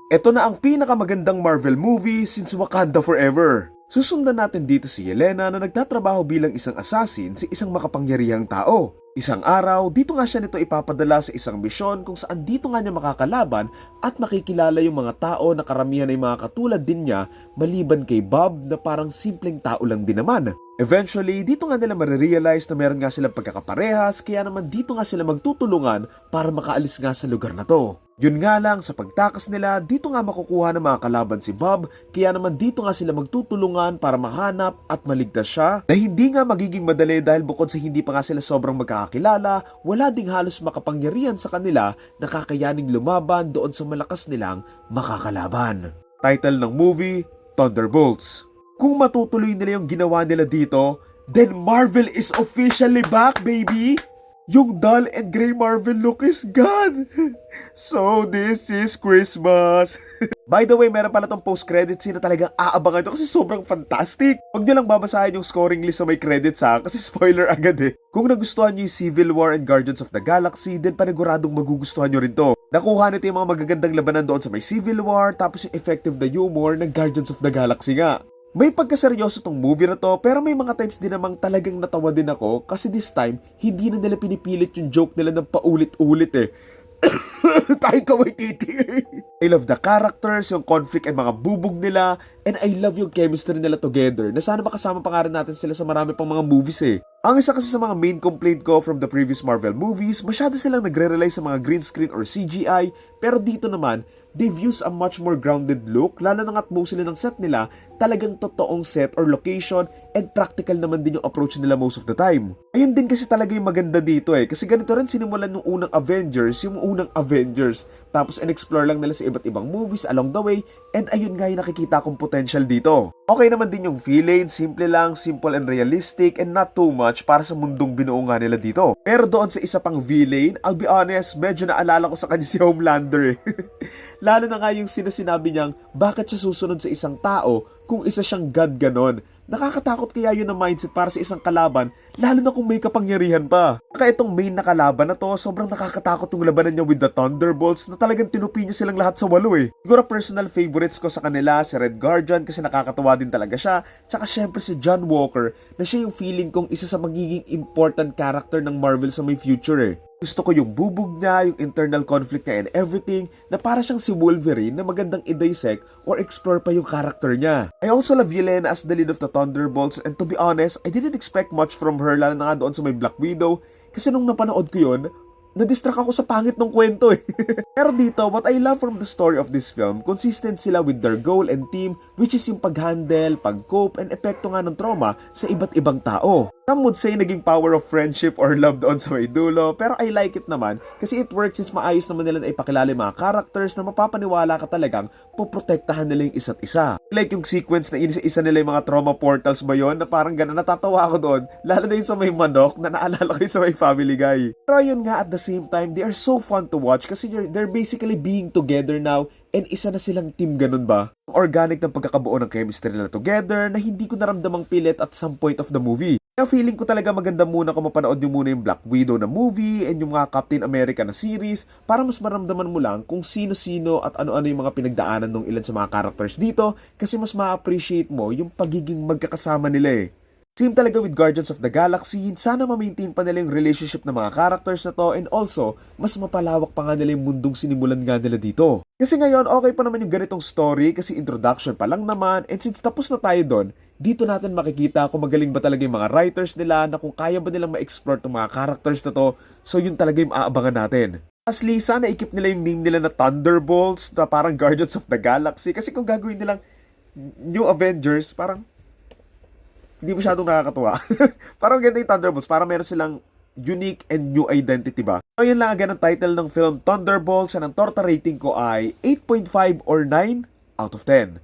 Ito na ang pinakamagandang Marvel movie since Wakanda Forever. Susundan natin dito si Yelena na nagtatrabaho bilang isang assassin sa isang makapangyarihang tao. Isang araw, dito nga siya nito ipapadala sa isang misyon kung saan dito nga niya makakalaban at makikilala yung mga tao na karamihan ay mga katulad din niya maliban kay Bob na parang simpleng tao lang din naman. Eventually, dito nga nila marirealize na meron nga silang pagkakaparehas kaya naman dito nga sila magtutulungan para makaalis nga sa lugar na to. Yun nga lang, sa pagtakas nila, dito nga makukuha ng mga kalaban si Bob kaya naman dito nga sila magtutulungan para mahanap at maligtas siya na hindi nga magiging madali dahil bukod sa hindi pa nga sila sobrang magkakakilala, wala ding halos makapangyarihan sa kanila na kakayaning lumaban doon sa malakas nilang makakalaban. Title ng movie, Thunderbolts. Kung matutuloy nila yung ginawa nila dito, then Marvel is officially back, baby! Yung dull and gray Marvel look is gone! So this is Christmas! By the way, meron pala tong post-credit scene na talagang aabangan ito kasi sobrang fantastic. Huwag nyo lang babasahin yung scoring list sa may credits ha, kasi spoiler agad eh. Kung nagustuhan nyo yung Civil War and Guardians of the Galaxy, then paniguradong magugustuhan nyo rin to. Nakuha nito yung mga magagandang labanan doon sa may Civil War, tapos yung effective na humor ng Guardians of the Galaxy nga. May pagkaseryoso tong movie na to pero may mga times din namang talagang natawa din ako kasi this time, hindi na nila pinipilit yung joke nila ng paulit-ulit eh. Taika Waititi. I love the characters, yung conflict and mga bubog nila, and I love yung chemistry nila together na sana makasama pa nga rin natin sila sa marami pang mga movies eh. Ang isa kasi sa mga main complaint ko from the previous Marvel movies, masyado silang nagre-rely sa mga green screen or CGI, pero dito naman, they've used a much more grounded look, lalo na nga't mostly ng set nila, talagang totoong set or location, and practical naman din yung approach nila most of the time. Ayun din kasi talaga yung maganda dito eh, kasi ganito rin sinimulan yung unang Avengers, tapos in-explore lang nila sa iba't ibang movies along the way, and ayun nga yung nakikita kong potential dito. Okay naman din yung villain, simple and realistic, and not too much para sa mundong binuo nga nila dito. Pero doon sa isa pang villain, I'll be honest, medyo naalala ko sa kanya si Homelander eh. Lalo na nga yung sinabi niyang bakit siya susunod sa isang tao kung isa siyang god ganon. Nakakatakot kaya yun ang mindset para sa isang kalaban, lalo na kung may kapangyarihan pa. Kaya itong main na kalaban na to, sobrang nakakatakot yung labanan niya with the Thunderbolts na talagang tinupi niya silang lahat sa walo eh. Siguro personal favorites ko sa kanila, si Red Guardian kasi nakakatawa din talaga siya, tsaka syempre si John Walker na siya yung feeling kong isa sa magiging important character ng Marvel sa may future eh. Gusto ko yung bubog niya, yung internal conflict niya and everything na para siyang si Wolverine na magandang i-dissect or explore pa yung character niya. I also love Yelena as the lead of the Thunderbolts and to be honest, I didn't expect much from her lalo na nga doon sa may Black Widow kasi nung napanood ko yun, na-distract ako sa pangit ng kwento eh. Pero dito, what I love from the story of this film, consistent sila with their goal and team which is yung pag-handle, pag-cope, and epekto nga ng trauma sa iba't ibang tao. Some would say naging power of friendship or love doon sa may dulo, pero I like it naman kasi it works since maayos naman nila na ipakilala yung mga characters na mapapaniwala ka talagang poprotektahan nila yung isa't isa. Like yung sequence na isa nila yung mga trauma portals ba yun na parang gano'n natatawa ako doon, lalo na yung sa may manok na naalala ko yung sa may Family Guy. Pero yun nga at the same time, they are so fun to watch kasi they're basically being together now and isa na silang team ganun ba? Organic ng pagkakabuo ng chemistry nila together na hindi ko naramdamang pilit at some point of the movie. Kaya feeling ko talaga maganda muna kung mapanood nyo muna yung Black Widow na movie and yung mga Captain America na series para mas maramdaman mo lang kung sino-sino at ano-ano yung mga pinagdaanan ng ilan sa mga characters dito kasi mas ma-appreciate mo yung pagiging magkakasama nila eh. Same talaga with Guardians of the Galaxy, sana ma-maintain pa nila yung relationship ng mga characters na to and also, mas mapalawak pa nga nila yung mundong sinimulan nga nila dito. Kasi ngayon, okay pa naman yung ganitong story kasi introduction pa lang naman and since tapos na tayo doon, dito natin makikita kung magaling ba talaga yung mga writers nila na kung kaya ba nilang ma-explore itong mga characters na to, so yun talaga yung aabangan natin. Lastly, sana ikip nila yung name nila na Thunderbolts na parang Guardians of the Galaxy kasi kung gagawin nilang New Avengers, parang hindi masyadong nakakatuwa. Parang ganda yung Thunderbolts, parang meron silang unique and new identity ba? So yun lang agad ang title ng film Thunderbolts and ang torta rating ko ay 8.5 or 9 out of 10.